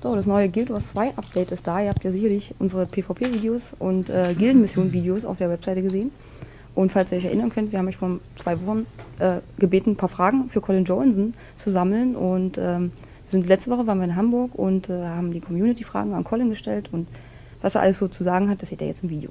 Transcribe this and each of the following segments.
So, das neue Guild Wars 2 Update ist da. Ihr habt ja sicherlich unsere PvP-Videos und Gildenmission-Videos auf der Webseite gesehen. Und falls ihr euch erinnern könnt, wir haben euch vor 2 Wochen gebeten, ein paar Fragen für Colin Johanson zu sammeln. Und letzte Woche waren wir in Hamburg und haben die Community-Fragen an Colin gestellt. Und was er alles so zu sagen hat, das seht ihr jetzt im Video.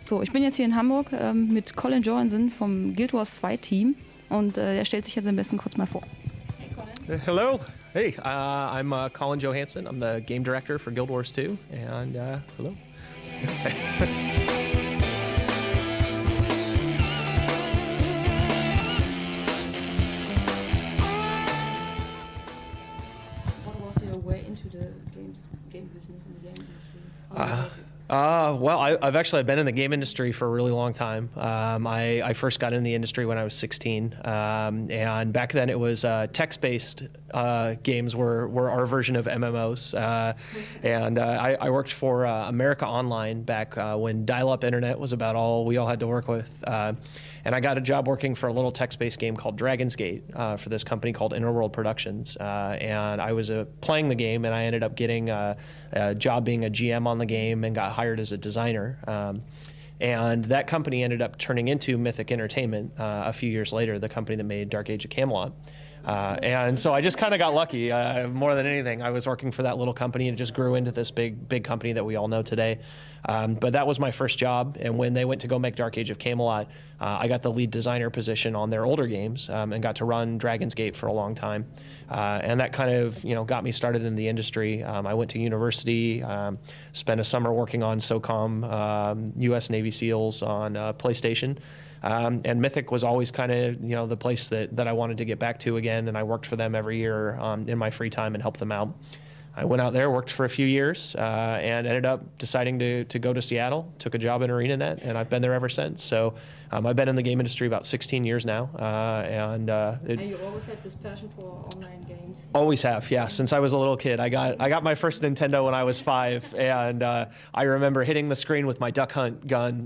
So, ich bin jetzt hier in Hamburg mit Colin Johanson vom Guild Wars 2 Team und er stellt sich jetzt am besten kurz mal vor. Hey, Colin. Hello. Hey, I'm Colin Johanson. I'm the game director for Guild Wars 2. And hello. What was your way into the game business and the game industry? Well, I've been in the game industry for a really long time. I first got in the industry when I was 16, and back then it was text-based games were our version of MMOs. And I worked for America Online back when dial-up internet was about all we all had to work with. And I got a job working for a little text-based game called Dragon's Gate for this company called Interworld Productions. And I was playing the game, and I ended up getting a job being a GM on the game and got hired as a designer. And that company ended up turning into Mythic Entertainment a few years later, the company that made Dark Age of Camelot. And so I just kind of got lucky more than anything. I was working for that little company and it just grew into this big company that we all know today. But that was my first job. And when they went to go make Dark Age of Camelot, I got the lead designer position on their older games and got to run Dragon's Gate for a long time. And that kind of got me started in the industry. I went to university, spent a summer working on SOCOM, U.S. Navy SEALs on PlayStation. And Mythic was always kind of the place that I wanted to get back to again, and I worked for them every year in my free time and helped them out. I went out there, worked for a few years, and ended up deciding to go to Seattle, took a job at Arenanet, and I've been there ever since. So I've been in the game industry about 16 years now. And you always had this passion for online games? Always have, yeah. Since I was a little kid. I got my first Nintendo when I was 5, and I remember hitting the screen with my Duck Hunt gun.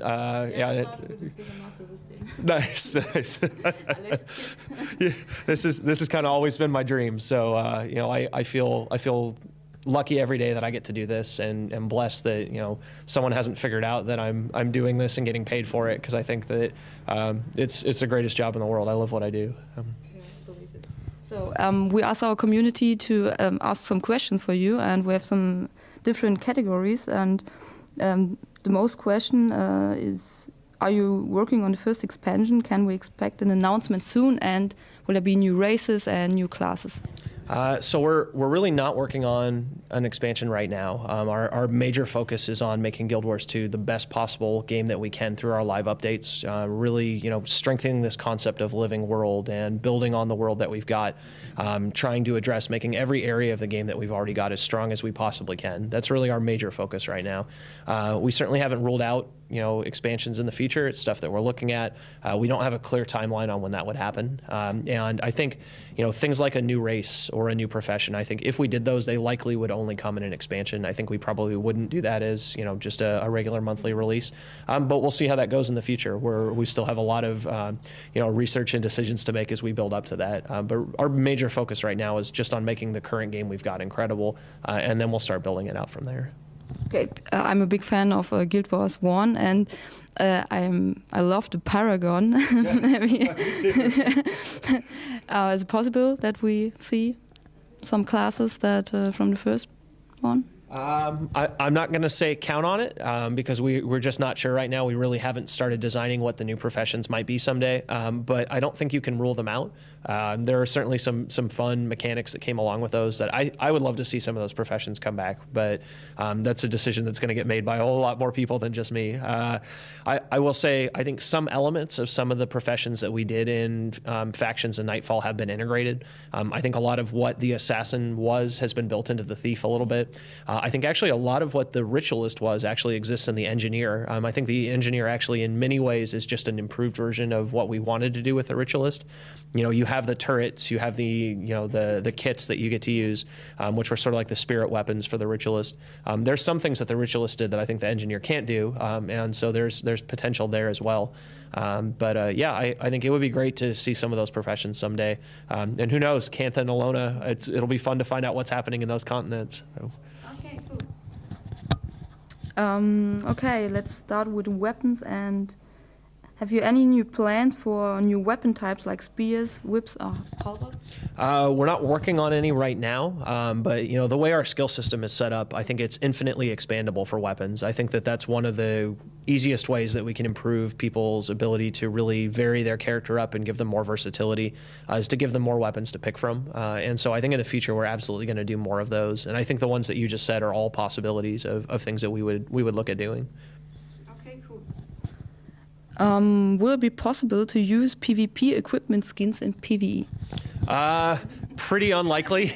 Nice. Yeah, this has kind of always been my dream. So I feel lucky every day that I get to do this, and blessed that someone hasn't figured out that I'm doing this and getting paid for it, because I think that it's the greatest job in the world. I love what I do. Yeah, I believe it. So we asked our community to ask some questions for you, and we have some different categories. And the most question is: are you working on the first expansion? Can we expect an announcement soon? And will there be new races and new classes? So we're really not working on an expansion right now. Our major focus is on making Guild Wars 2 the best possible game that we can through our live updates. Really, strengthening this concept of living world and building on the world that we've got. Trying to address making every area of the game that we've already got as strong as we possibly can. That's really our major focus right now. We certainly haven't ruled out expansions in the future. It's stuff that we're looking at. We don't have a clear timeline on when that would happen. And I think things like a new race or a new profession, I think if we did those, they likely would only come in an expansion. I think we probably wouldn't do that as just a regular monthly release. But we'll see how that goes in the future. We still have a lot of research and decisions to make as we build up to that. But our major focus right now is just on making the current game we've got incredible, and then we'll start building it out from there. Okay, I'm a big fan of Guild Wars 1, and I love the Paragon. Yeah, me too. Is it possible that we see some classes that from the first one? I'm not going to say count on it because we're just not sure right now. We really haven't started designing what the new professions might be someday, but I don't think you can rule them out. There are certainly some fun mechanics that came along with those that I would love to see some of those professions come back, but that's a decision that's going to get made by a whole lot more people than just me. I will say I think some elements of some of the professions that we did in Factions and Nightfall have been integrated. I think a lot of what the assassin has been built into the thief a little bit. I think actually a lot of what the ritualist was actually exists in the engineer. I think the engineer actually in many ways is just an improved version of what we wanted to do with the ritualist. You have the turrets, you have the kits that you get to use, which were sort of like the spirit weapons for the ritualist. There's some things that the ritualist did that I think the engineer can't do, and so there's potential there as well. I think it would be great to see some of those professions someday. And who knows, Cantha and Alona, it'll be fun to find out what's happening in those continents. So. Okay, cool. Okay, let's start with weapons. And have you any new plans for new weapon types like spears, whips, or halberds? We're not working on any right now, but the way our skill system is set up, I think it's infinitely expandable for weapons. I think that that's one of the easiest ways that we can improve people's ability to really vary their character up and give them more versatility, is to give them more weapons to pick from. And so I think in the future we're absolutely going to do more of those. And I think the ones that you just said are all possibilities of things that we would look at doing. Okay, cool. Will it be possible to use PvP equipment skins in PvE? Pretty unlikely.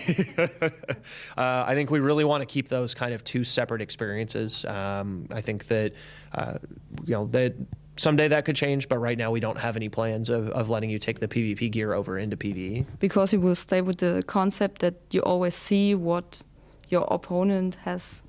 I think we really want to keep those kind of two separate experiences. I think that that someday that could change, but right now we don't have any plans of letting you take the PvP gear over into PvE. Because you will stay with the concept that you always see what your opponent has,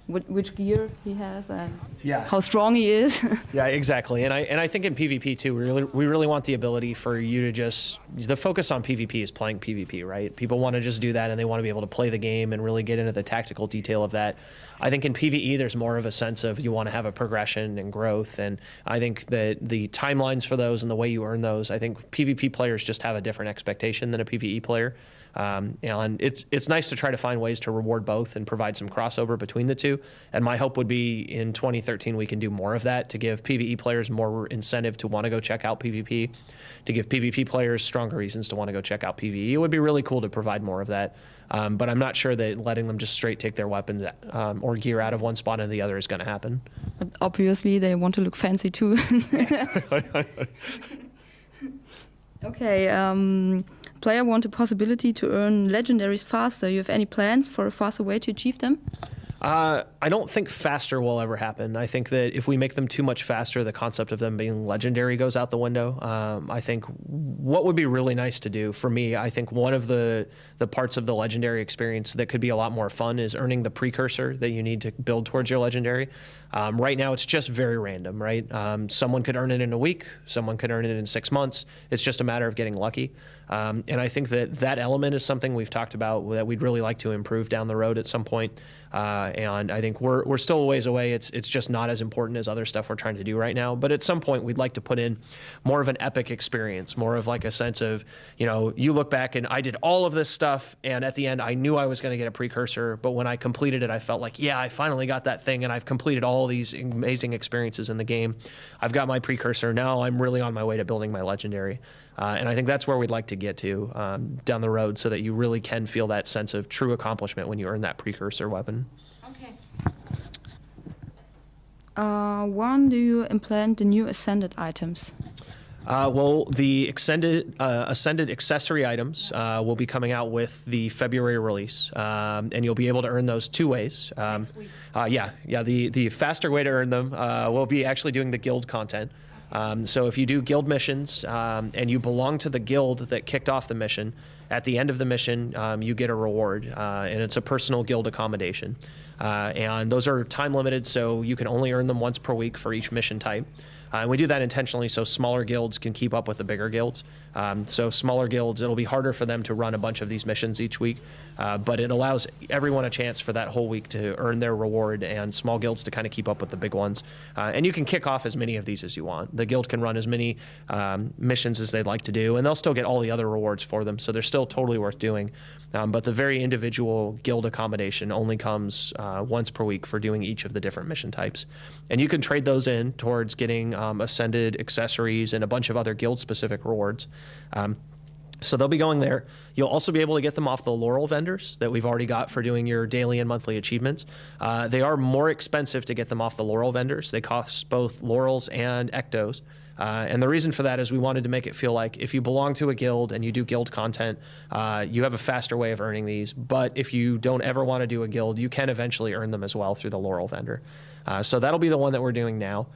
which gear he has, and how strong he is. Yeah, exactly. And I think in PvP too, we really want the ability for you to the focus on PvP is playing PvP, right? People want to just do that and they want to be able to play the game and really get into the tactical detail of that. I think in PvE there's more of a sense of you want to have a progression and growth, and I think that the timelines for those and the way you earn those, I think PvP players just have a different expectation than a PvE player. And it's nice to try to find ways to reward both and provide some crossover between the two. And my hope would be in 2013 we can do more of that to give PvE players more incentive to want to go check out PvP, to give PvP players stronger reasons to want to go check out PvE. It would be really cool to provide more of that. But I'm not sure that letting them just straight take their weapons or gear out of one spot and the other is going to happen. But obviously they want to look fancy too. Okay. Player want a possibility to earn legendaries faster. You have any plans for a faster way to achieve them? I don't think faster will ever happen. I think that if we make them too much faster, the concept of them being legendary goes out the window. I think what would be really nice to do for me, I think one of the parts of the legendary experience that could be a lot more fun is earning the precursor that you need to build towards your legendary. Right now, it's just very random, right? Someone could earn it in a week. Someone could earn it in 6 months. It's just a matter of getting lucky. And I think that element is something we've talked about that we'd really like to improve down the road at some point. And I think we're still a ways away. It's just not as important as other stuff we're trying to do right now. But at some point, we'd like to put in more of an epic experience, more of like a sense of, you look back and I did all of this stuff, and at the end, I knew I was going to get a precursor. But when I completed it, I felt like, yeah, I finally got that thing, and I've completed all these amazing experiences in the game. I've got my precursor. Now I'm really on my way to building my legendary. And I think that's where we'd like to get to down the road, so that you really can feel that sense of true accomplishment when you earn that precursor weapon. Okay. When do you implement the new Ascended items? Well, the Ascended accessory items will be coming out with the February release, and you'll be able to earn those 2 ways. Next week. The faster way to earn them will be actually doing the guild content. So if you do guild missions and you belong to the guild that kicked off the mission, at the end of the mission, you get a reward, and it's a personal guild accommodation. And those are time limited, so you can only earn them once per week for each mission type. And we do that intentionally so smaller guilds can keep up with the bigger guilds. So smaller guilds, it'll be harder for them to run a bunch of these missions each week, but it allows everyone a chance for that whole week to earn their reward, and small guilds to kind of keep up with the big ones. And you can kick off as many of these as you want. The guild can run as many missions as they'd like to do, and they'll still get all the other rewards for them, so they're still totally worth doing. But the very individual guild accommodation only comes once per week for doing each of the different mission types. And you can trade those in towards getting Ascended accessories and a bunch of other guild-specific rewards. So they'll be going there. You'll also be able to get them off the laurel vendors that we've already got for doing your daily and monthly achievements. They are more expensive to get them off the laurel vendors. They cost both laurels and ectos. And the reason for that is we wanted to make it feel like if you belong to a guild and you do guild content, you have a faster way of earning these. But if you don't ever want to do a guild, you can eventually earn them as well through the Laurel vendor. So that'll be the one that we're doing now.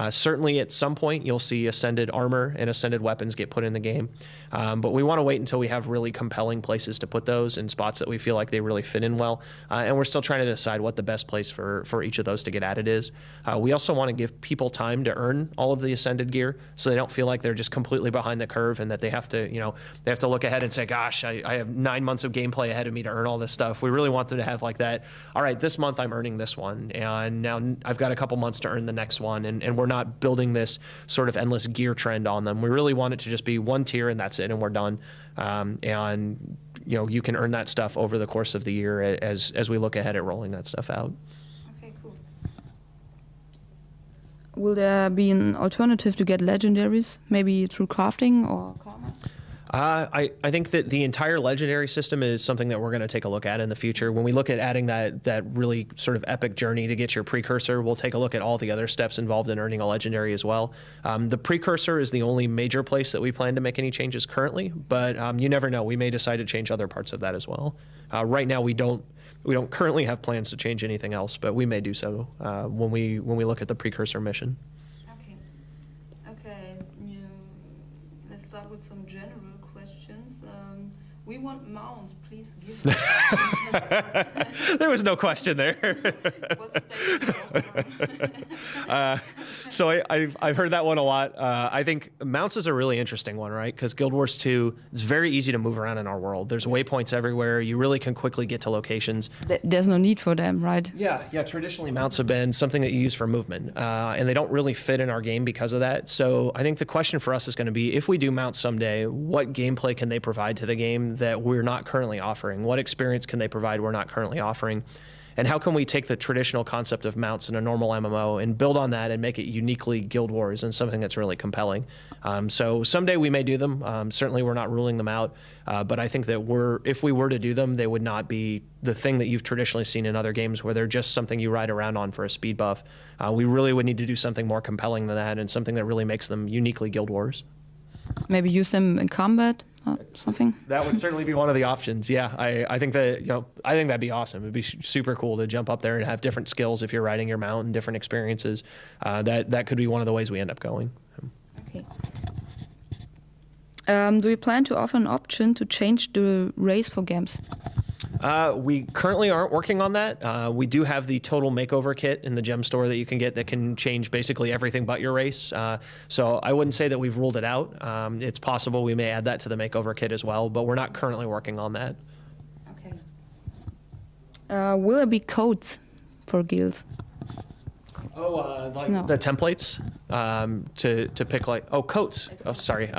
Certainly at some point you'll see ascended armor and ascended weapons get put in the game. But we want to wait until we have really compelling places to put those in spots that we feel like they really fit in well. And we're still trying to decide what the best place for each of those to get added is. We also want to give people time to earn all of the ascended gear so they don't feel like they're just completely behind the curve and that they have to, they have to look ahead and say, gosh, I have 9 months of gameplay ahead of me to earn all this stuff. We really want them to have like that, all right, this month I'm earning this one, and now I've got a couple months to earn the next one, and we're not building this sort of endless gear trend on them. We really want it to just be one tier and that's it, and we're done. And you can earn that stuff over the course of the year as we look ahead at rolling that stuff out. Okay, cool. Will there be an alternative to get legendaries, maybe through crafting or karma? I think that the entire legendary system is something that we're going to take a look at in the future. When we look at adding that really sort of epic journey to get your precursor, we'll take a look at all the other steps involved in earning a legendary as well. The precursor is the only major place that we plan to make any changes currently, but you never know. We may decide to change other parts of that as well. Right now, we don't currently have plans to change anything else, but we may do so when we look at the precursor mission. Okay. Let's start with some general questions. We want mounts, please give us. There was no question there. So I've heard that one a lot. I think mounts is a really interesting one, right? Because Guild Wars 2, it's very easy to move around in our world. There's waypoints everywhere. You really can quickly get to locations. There's no need for them, right? Yeah. Traditionally, mounts have been something that you use for movement, and they don't really fit in our game because of that. So I think the question for us is going to be, if we do mounts someday, what gameplay can they provide to the game that we're not currently offering? What experience can they provide we're not currently offering? And how can we take the traditional concept of mounts in a normal MMO and build on that and make it uniquely Guild Wars and something that's really compelling? So someday we may do them. Certainly we're not ruling them out. But I think that if we were to do them, they would not be the thing that you've traditionally seen in other games where they're just something you ride around on for a speed buff. We really would need to do something more compelling than that and something that really makes them uniquely Guild Wars. Maybe use them in combat or something? That would certainly be one of the options. Yeah, I think that I think that'd be awesome. It'd be super cool to jump up there and have different skills if you're riding your mount and different experiences. That could be one of the ways we end up going. Okay. Do you plan to offer an option to change the race for games? We currently aren't working on that. We do have the total makeover kit in the gem store that you can get that can change basically everything but your race. So I wouldn't say that we've ruled it out. It's possible we may add that to the makeover kit as well, but we're not currently working on that. Okay. Will there be codes for guilds? Like the templates to pick coats. Oh, sorry.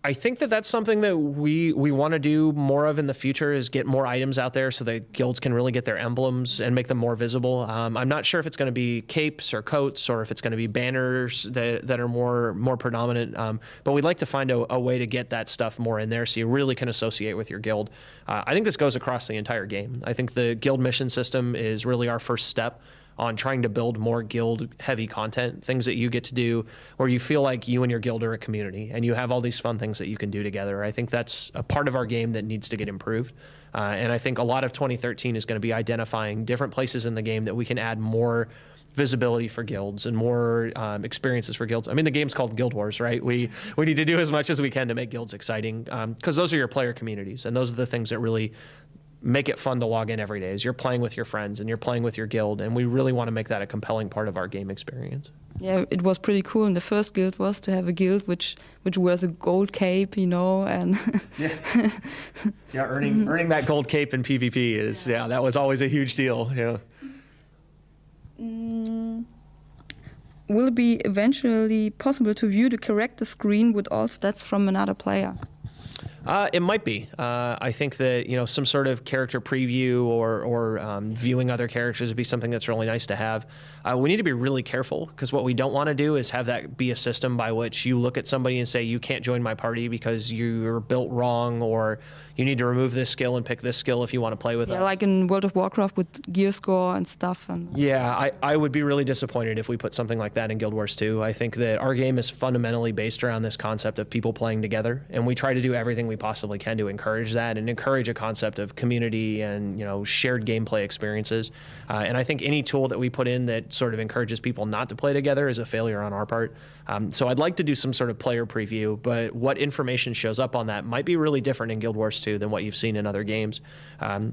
I think that's something that we want to do more of in the future, is get more items out there so that guilds can really get their emblems and make them more visible. I'm not sure if it's going to be capes or coats or if it's going to be banners that are more predominant, but we'd like to find a way to get that stuff more in there so you really can associate with your guild. I think this goes across the entire game. I think the guild mission system is really our first step on trying to build more guild-heavy content, things that you get to do where you feel like you and your guild are a community and you have all these fun things that you can do together. I think that's a part of our game that needs to get improved. And I think a lot of 2013 is going to be identifying different places in the game that we can add more visibility for guilds and more experiences for guilds. I mean, the game's called Guild Wars, right? We need to do as much as we can to make guilds exciting, because those are your player communities, and those are the things that really make it fun to log in every day, as you're playing with your friends and you're playing with your guild, and we really want to make that a compelling part of our game experience. Yeah, it was pretty cool in the first guild was to have a guild which wears a gold cape, and earning that gold cape in PvP is that was always a huge deal. Yeah. Will it be eventually possible to view the character screen with all stats from another player? It might be. I think that some sort of character preview or viewing other characters would be something that's really nice to have. We need to be really careful because what we don't want to do is have that be a system by which you look at somebody and say you can't join my party because you're built wrong, or you need to remove this skill and pick this skill if you want to play with us. Yeah, like in World of Warcraft with gear score and stuff. And yeah, I would be really disappointed if we put something like that in Guild Wars 2. I think that our game is fundamentally based around this concept of people playing together, and we try to do everything we possibly can to encourage that and encourage a concept of community and shared gameplay experiences. And I think any tool that we put in that sort of encourages people not to play together is a failure on our part. So I'd like to do some sort of player preview, but what information shows up on that might be really different in Guild Wars 2 than what you've seen in other games.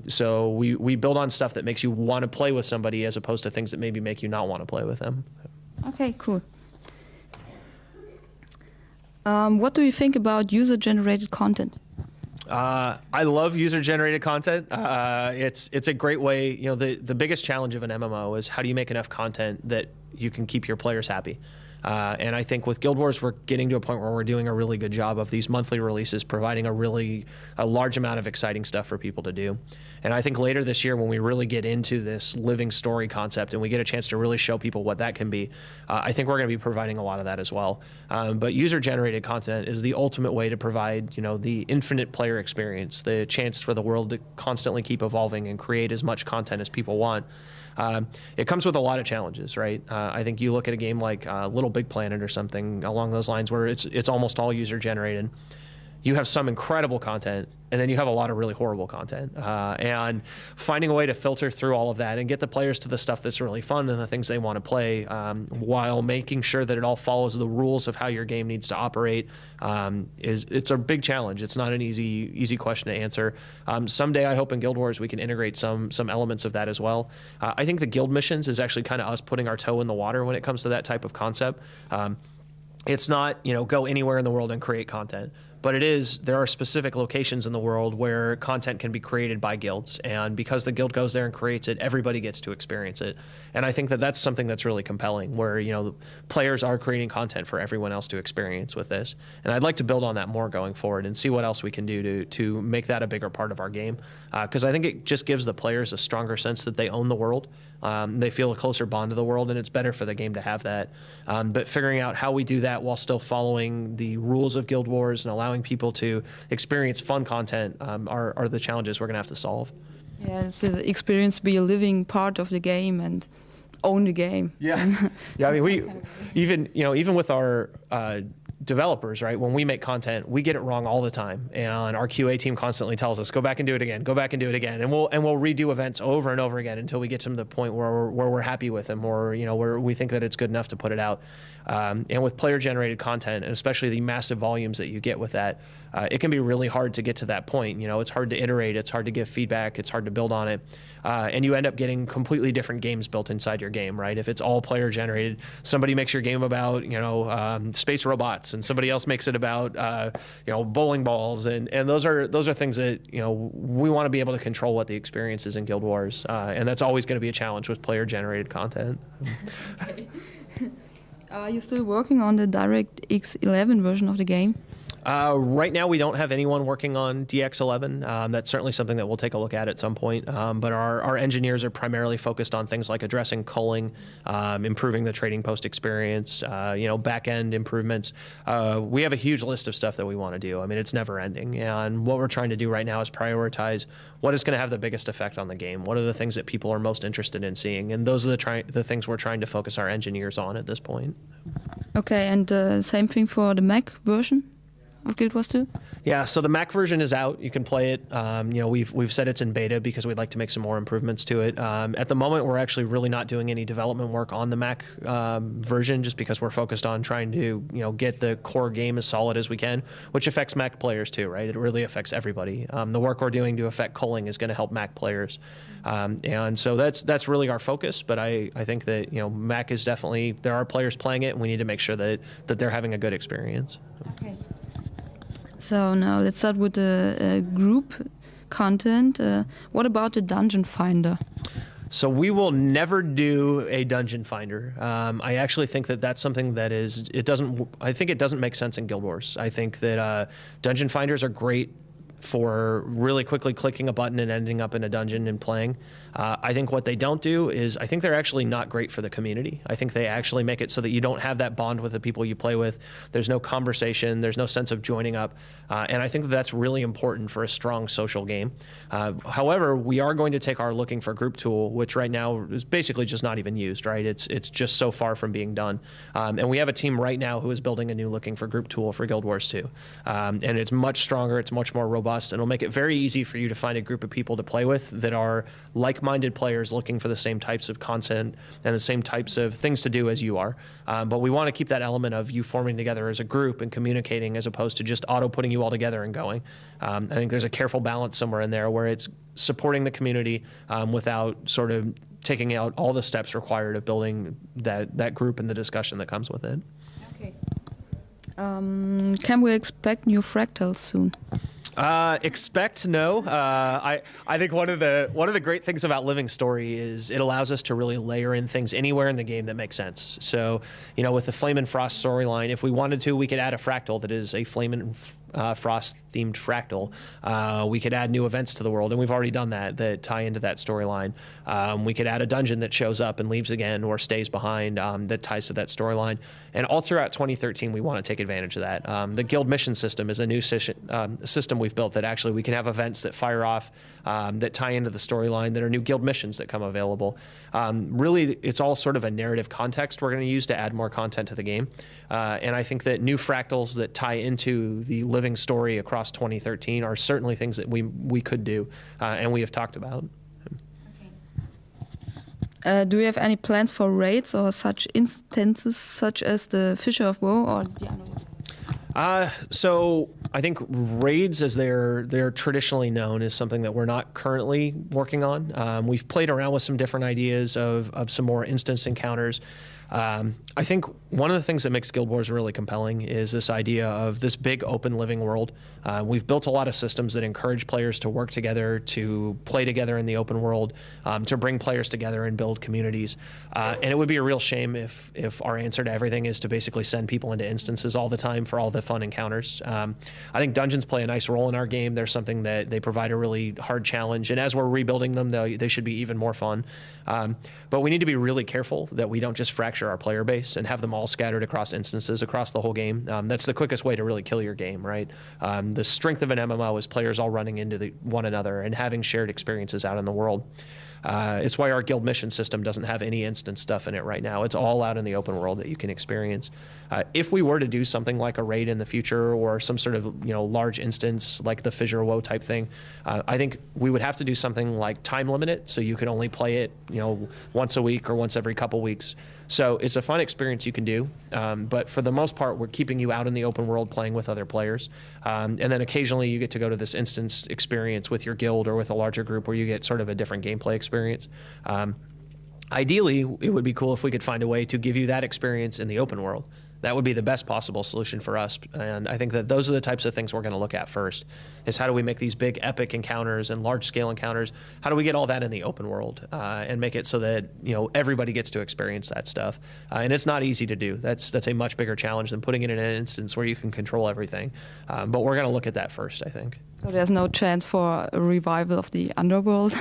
So we build on stuff that makes you want to play with somebody as opposed to things that maybe make you not want to play with them. Okay, cool. What do you think about user-generated content? I love user-generated content. It's a great way. The biggest challenge of an MMO is how do you make enough content that you can keep your players happy. And I think with Guild Wars, we're getting to a point where we're doing a really good job of these monthly releases, providing a large amount of exciting stuff for people to do. And I think later this year, when we really get into this living story concept and we get a chance to really show people what that can be, I think we're going to be providing a lot of that as well. But user-generated content is the ultimate way to provide, the infinite player experience, the chance for the world to constantly keep evolving and create as much content as people want. It comes with a lot of challenges, right? I think you look at a game like Little Big Planet or something along those lines where it's almost all user-generated. You have some incredible content, and then you have a lot of really horrible content. And finding a way to filter through all of that and get the players to the stuff that's really fun and the things they want to play, while making sure that it all follows the rules of how your game needs to operate, it's a big challenge. It's not an easy question to answer. Someday, I hope in Guild Wars we can integrate some elements of that as well. I think the guild missions is actually kind of us putting our toe in the water when it comes to that type of concept. It's not, go anywhere in the world and create content. But there are specific locations in the world where content can be created by guilds. And because the guild goes there and creates it, everybody gets to experience it. And I think that that's something that's really compelling, where, players are creating content for everyone else to experience with this. And I'd like to build on that more going forward and see what else we can do to make that a bigger part of our game. Because I think it just gives the players a stronger sense that they own the world. They feel a closer bond to the world, and it's better for the game to have that. But figuring out how we do that while still following the rules of Guild Wars and allowing people to experience fun content are the challenges we're going to have to solve. Yeah, so the experience be a living part of the game and own the game. Yeah, yeah. I mean, even with our developers, right? When we make content, we get it wrong all the time, and our QA team constantly tells us, "Go back and do it again. Go back and do it again." And we'll redo events over and over again until we get to the point where we're happy with them, or where we think that it's good enough to put it out. And with player-generated content, and especially the massive volumes that you get with that, it can be really hard to get to that point. It's hard to iterate, it's hard to give feedback, it's hard to build on it. And you end up getting completely different games built inside your game, right? If it's all player-generated, somebody makes your game about, space robots, and somebody else makes it about, bowling balls, and those are things that, we want to be able to control what the experience is in Guild Wars, and that's always going to be a challenge with player-generated content. Okay. Are you still working on the DirectX 11 version of the game? Right now, we don't have anyone working on DX11. That's certainly something that we'll take a look at some point. But our engineers are primarily focused on things like addressing culling, improving the trading post experience, back-end improvements. We have a huge list of stuff that we want to do. I mean, it's never ending. And what we're trying to do right now is prioritize what is going to have the biggest effect on the game. What are the things that people are most interested in seeing? And those are the things we're trying to focus our engineers on at this point. Okay, and same thing for the Mac version of Guild Wars 2? Yeah, so the Mac version is out. You can play it. We've said it's in beta because we'd like to make some more improvements to it. At the moment, we're actually really not doing any development work on the Mac version, just because we're focused on trying to get the core game as solid as we can, which affects Mac players too, right? It really affects everybody. The work we're doing to affect culling is going to help Mac players, and so that's really our focus. But I think that Mac is definitely, there are players playing it, and we need to make sure that they're having a good experience. Okay. So now let's start with the group content. What about the dungeon finder? So we will never do a dungeon finder. I actually think that that's something that I think it doesn't make sense in Guild Wars. I think that dungeon finders are great for really quickly clicking a button and ending up in a dungeon and playing. I think what they don't do is, I think they're actually not great for the community. I think they actually make it so that you don't have that bond with the people you play with. There's no conversation, there's no sense of joining up. And I think that that's really important for a strong social game. However, we are going to take our looking for group tool, which right now is basically just not even used, right? It's just so far from being done. And we have a team right now who is building a new looking for group tool for Guild Wars 2. And it's much stronger, it's much more robust, and it'll make it very easy for you to find a group of people to play with that are like-minded players looking for the same types of content and the same types of things to do as you are. But we want to keep that element of you forming together as a group and communicating as opposed to just auto-putting you all together and going. I think there's a careful balance somewhere in there where it's supporting the community without sort of taking out all the steps required of building that group and the discussion that comes with it. Okay. Can we expect new fractals soon? Expect no. I think one of the great things about Living Story is it allows us to really layer in things anywhere in the game that makes sense. So, with the Flame and Frost storyline, if we wanted to, we could add a fractal that is a Flame and Frost themed fractal. We could add new events to the world, and we've already done that tie into that storyline. We could add a dungeon that shows up and leaves again or stays behind that ties to that storyline. And all throughout 2013, we want to take advantage of that. The guild mission system is a new system we've built that actually we can have events that fire off that tie into the storyline that are new guild missions that come available. Really, it's all sort of a narrative context we're going to use to add more content to the game. And I think that new fractals that tie into the Living Story across 2013 are certainly things that we could do and we have talked about. Do you have any plans for raids or such instances such as the Fisher of Woe or the other? So I think raids, as they're traditionally known, is something that we're not currently working on. We've played around with some different ideas of some more instance encounters. I think one of the things that makes Guild Wars really compelling is this idea of this big open living world. We've built a lot of systems that encourage players to work together, to play together in the open world, to bring players together and build communities. And it would be a real shame if our answer to everything is to basically send people into instances all the time for all the fun encounters. I think dungeons play a nice role in our game. They're something that they provide a really hard challenge, and as we're rebuilding them, they should be even more fun. But we need to be really careful that we don't just fracture our player base and have them all scattered across instances across the whole game. That's the quickest way to really kill your game, right? The strength of an MMO is players all running into one another and having shared experiences out in the world. It's why our guild mission system doesn't have any instance stuff in it right now. It's all out in the open world that you can experience. If we were to do something like a raid in the future or some sort of large instance like the Fissure of Woe type thing, I think we would have to do something like time limit it so you could only play it once a week or once every couple weeks. So it's a fun experience you can do, but for the most part, we're keeping you out in the open world playing with other players. And then occasionally you get to go to this instance experience with your guild or with a larger group where you get sort of a different gameplay experience. Ideally, it would be cool if we could find a way to give you that experience in the open world. That would be the best possible solution for us. And I think that those are the types of things we're going to look at first, is how do we make these big epic encounters and large scale encounters? How do we get all that in the open world and make it so that everybody gets to experience that stuff? And it's not easy to do. That's a much bigger challenge than putting it in an instance where you can control everything. But we're going to look at that first, I think. So there's no chance for a revival of the underworld?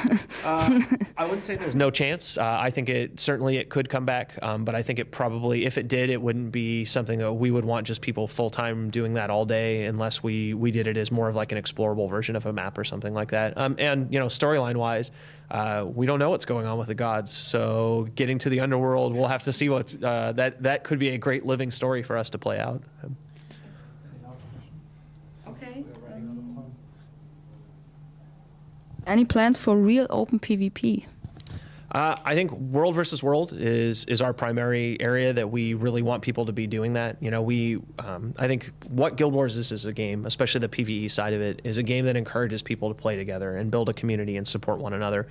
I wouldn't say there's no chance. I think it could come back, but I think it probably, if it did, it wouldn't be something that we would want just people full-time doing that all day unless we did it as more of like an explorable version of a map or something like that. And storyline-wise, we don't know what's going on with the gods, so getting to the underworld, we'll have to see what's that could be a great living story for us to play out. Okay. Any plans for real open PvP? I think world versus world is our primary area that we really want people to be doing that. I think what Guild Wars is as a game, especially the PvE side of it, is a game that encourages people to play together and build a community and support one another.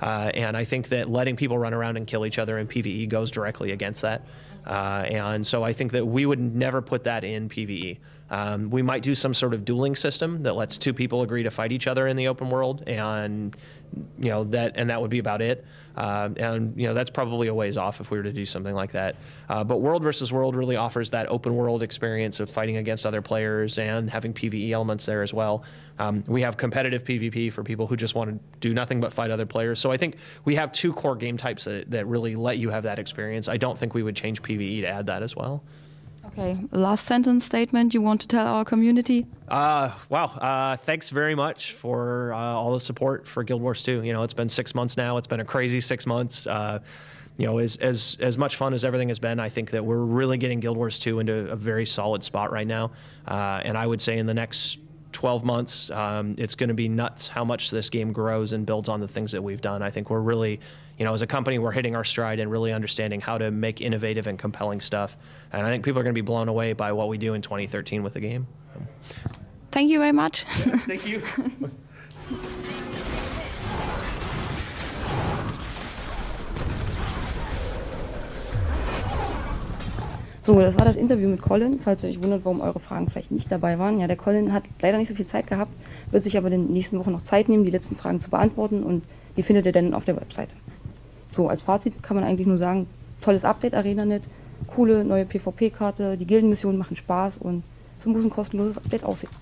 And I think that letting people run around and kill each other in PvE goes directly against that. And so I think that we would never put that in PvE. We might do some sort of dueling system that lets two people agree to fight each other in the open world and that would be about it. And that's probably a ways off if we were to do something like that. But World versus World really offers that open world experience of fighting against other players and having PvE elements there as well. We have competitive PvP for people who just want to do nothing but fight other players. So I think we have two core game types that really let you have that experience. I don't think we would change PvE to add that as well. Okay, last sentence statement you want to tell our community? Wow. Thanks very much for all the support for Guild Wars 2. It's been 6 months now. It's been a crazy 6 months. As much fun as everything has been, I think that we're really getting Guild Wars 2 into a very solid spot right now. And I would say in the next 12 months, it's going to be nuts how much this game grows and builds on the things that we've done. I think we're really, as a company, we're hitting our stride and really understanding how to make innovative and compelling stuff. And I think people are going to be blown away by what we do in 2013 with the game. Thank you very much. Yes, thank you. So, das war das Interview mit Colin. Falls ihr euch wundert, warum eure Fragen vielleicht nicht dabei waren. Ja, der Colin hat leider nicht so viel Zeit gehabt, wird sich aber in den nächsten Wochen noch Zeit nehmen, die letzten Fragen zu beantworten, und die findet ihr dann auf der Webseite. So, als Fazit kann man eigentlich nur sagen, tolles Update Arenanet, coole neue PvP-Karte, die Gildenmissionen machen Spaß und so muss ein kostenloses Update aussehen.